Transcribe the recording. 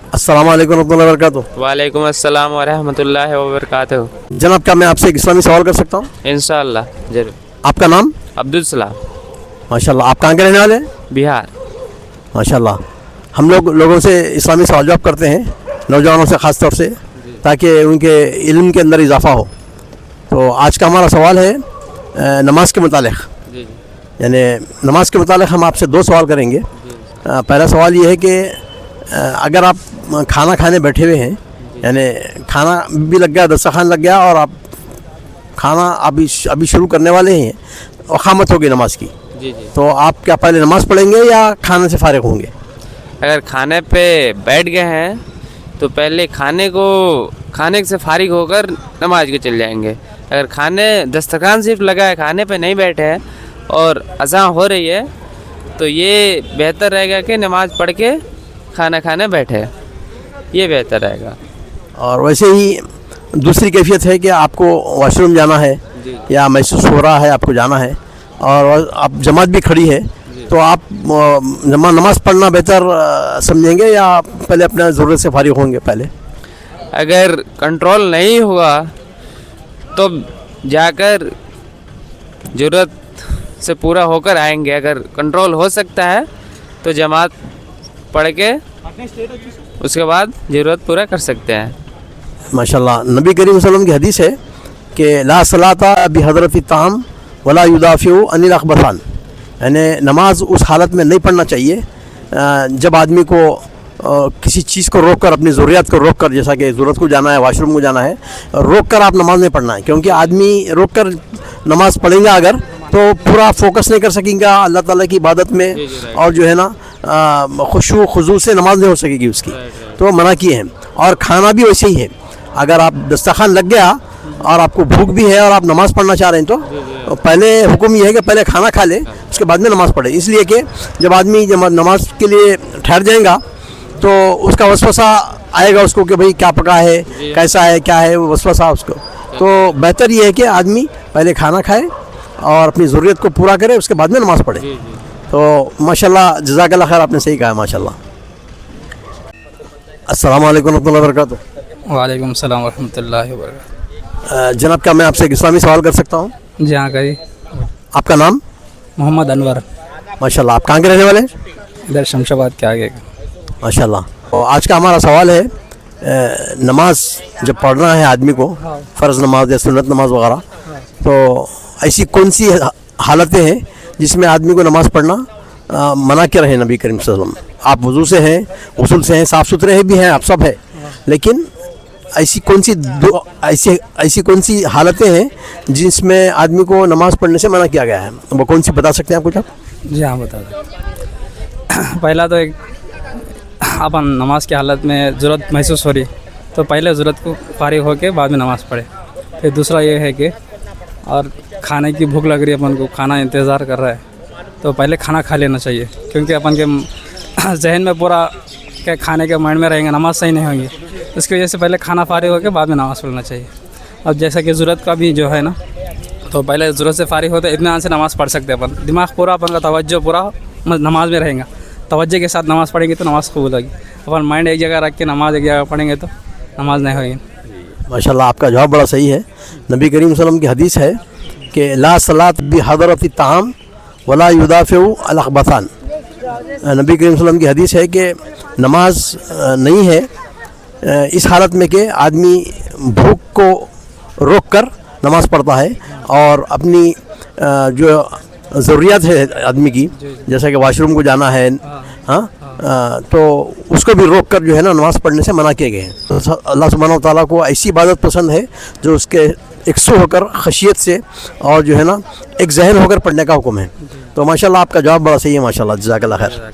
अस्सलाम वालेकुम रहमतुल्लाहि व बरकातुहू। वालेकुम अस्सलाम व रहमतुल्लाहि व बरकातुहू। जनाब, क्या मैं आपसे एक इस्लामी सवाल कर सकता हूँ? इंशाअल्लाह जरूर। आपका नाम? अब्दुल सलाम, माशाल्लाह। आप कहाँ के रहने वाले हैं? बिहार। माशाल्लाह। हम लोगों से इस्लामी सवाल जवाब करते हैं, नौजवानों से ख़ास तौर से, ताकि उनके इल्म के अंदर इजाफ़ा हो। तो आज का हमारा सवाल है नमाज के मुतालिक। जी यानी नमाज के मुतालिक हम आपसे दो सवाल करेंगे। पहला सवाल ये है कि अगर आप खाना खाने बैठे हुए हैं, यानी खाना भी लग गया, दस्तरखान लग गया, और आप खाना अभी शुरू करने वाले हैं और क़ामत होगी नमाज की, जी। तो आप क्या पहले नमाज पढ़ेंगे या खाने से फारिग होंगे? अगर खाने पे बैठ गए हैं तो पहले खाने से फारिग होकर नमाज के चले जाएंगे। अगर दस्तरखान सिर्फ लगा है, खाने पे नहीं बैठे हैं और अज़ां हो रही है, तो ये बेहतर रहेगा कि नमाज पढ़ के खाना खाने बैठे, ये बेहतर रहेगा। और वैसे ही दूसरी कैफियत है कि आपको वॉशरूम जाना है या महसूस हो रहा है आपको जाना है और आप जमात भी खड़ी है, तो आप नमाज पढ़ना बेहतर समझेंगे या पहले अपने ज़रूरत से फारिग होंगे पहले? अगर कंट्रोल नहीं हुआ तो जाकर ज़रूरत से पूरा होकर आएंगे। अगर कंट्रोल हो सकता है तो जमात पढ़ के उसके बाद ज़रूरत पूरा कर सकते हैं। माशाल्लाह। नबी करीम सल्लल्लाहु अलैहि वसल्लम की हदीस है कि ला सलाता बिहदरति ताम वला युदाफिउ अनिल अखबसान, यानी नमाज उस हालत में नहीं पढ़ना चाहिए जब आदमी को किसी चीज़ को रोक कर, अपनी ज़रूरियात को रोक कर, जैसा कि ज़रूरत को जाना है, वाशरूम को जाना है, रोक कर आप नमाज नहीं पढ़ना है। क्योंकि आदमी रोक कर नमाज पढ़ेगा अगर, तो पूरा फोकस नहीं कर सकेगा अल्लाह ताला की इबादत में, और जो है ना खुशू खुजू से नमाज नहीं हो सकेगी उसकी, तो मना किए हैं। और खाना भी वैसे ही है, अगर आप दस्तरखान लग गया और आपको भूख भी है और आप नमाज़ पढ़ना चाह रहे हैं, तो पहले हुक्म ये है कि पहले खाना खा ले, उसके बाद में नमाज़ पढ़े। इसलिए कि जब आदमी नमाज के लिए ठहर जाएगा तो उसका वसवसा आएगा उसको कि भाई क्या पका है, कैसा है, क्या है, वो वसवसा उसको। तो बेहतर ये है कि आदमी पहले खाना खाए और अपनी ज़रूरत को पूरा करे, उसके बाद में नमाज़ पढ़े। तो माशाल्लाह, जज़ाकल्लाह खैर, आपने सही कहा, माशाल्लाह। अस्सलाम वालेकुम रहमतुल्लाहि व बरकातुहू। वालेकुम सलाम रहमतुल्लाहि व बरकातुहू। जनाब, क्या मैं आपसे एक इस्लामी सवाल कर सकता हूँ? जी हाँ, करिए। आपका नाम? मोहम्मद अनवर। माशाल्लाह। आप कहाँ के रहने वाले हैं? इधर शमशाबाद के आगे। माशाल्लाह। और आज का हमारा सवाल है नमाज जब पढ़ना है आदमी को, फ़र्ज़ नमाज या सुन्नत नमाज वगैरह, तो ऐसी कौन सी हालतें हैं जिसमें आदमी को नमाज़ पढ़ना मना के रहे नबी करीम सल्लल्लाहु अलैहि वसल्लम? आप वज़ू से हैं, गुस्ल से हैं, साफ़ सुथरे हैं भी हैं, आप सब है, लेकिन ऐसी कौन सी हालतें हैं जिसमें आदमी को नमाज़ पढ़ने से मना किया गया है? वो कौन सी बता सकते हैं आप कुछ? आप? जी हाँ, बता दें। पहला तो एक अपन नमाज की हालत में ज़रूरत महसूस हो रही, तो पहले ज़रूरत को फारिग होकर बाद में नमाज़ पढ़े। फिर दूसरा ये है कि और खाने की भूख लग रही है, अपन को खाना इंतज़ार कर रहा है, तो पहले खाना खा लेना चाहिए। क्योंकि अपन के जहन में पूरा क्या खाने के माइंड में रहेंगे, नमाज सही नहीं होगी। इसकी वजह से पहले खाना फारिग होकर बाद में नमाज़ पढ़ना चाहिए। अब जैसा कि ज़रूरत का भी जो है ना, तो पहले ज़रूरत से फारिग होते इत्मीनान से नमाज़ पढ़ सकते हैं अपन। दिमाग पूरा अपन का तवज्जो पूरा नमाज में रहेगा, तवज्जो के साथ नमाज़ पढ़ेंगे तो नमाज़ कबूल होगी। अपन माइंड एक जगह रख के नमाज एक जगह पढ़ेंगे तो नमाज नहीं होगी। माशाल्लाह, आपका जवाब बड़ा सही है। नबी करीम सल्लल्लाहु अलैहि वसल्लम की हदीस है कि ला सलात बिहदरति ताम वला युदाफिउ अल अखबसान। नबी करीम सल्लल्लाहु अलैहि वसल्लम की हदीस है कि नमाज नहीं है इस हालत में कि आदमी भूख को रोक कर नमाज़ पढ़ता है और अपनी जो ज़रूरियात है आदमी की, जैसा कि वाशरूम को जाना है, हाँ, तो उसको भी रोक कर जो है ना नमाज़ पढ़ने से मना किए गए हैं। तो अल्लाह सुब्हानहू व तआला को ऐसी इबादत पसंद है जो उसके एकसू होकर खशियत से और जो है ना एक ज़हन होकर पढ़ने का हुक्म है। तो माशाल्लाह, आपका जवाब बड़ा सही है, माशाल्लाह, जज़ाकल्लाह खैर।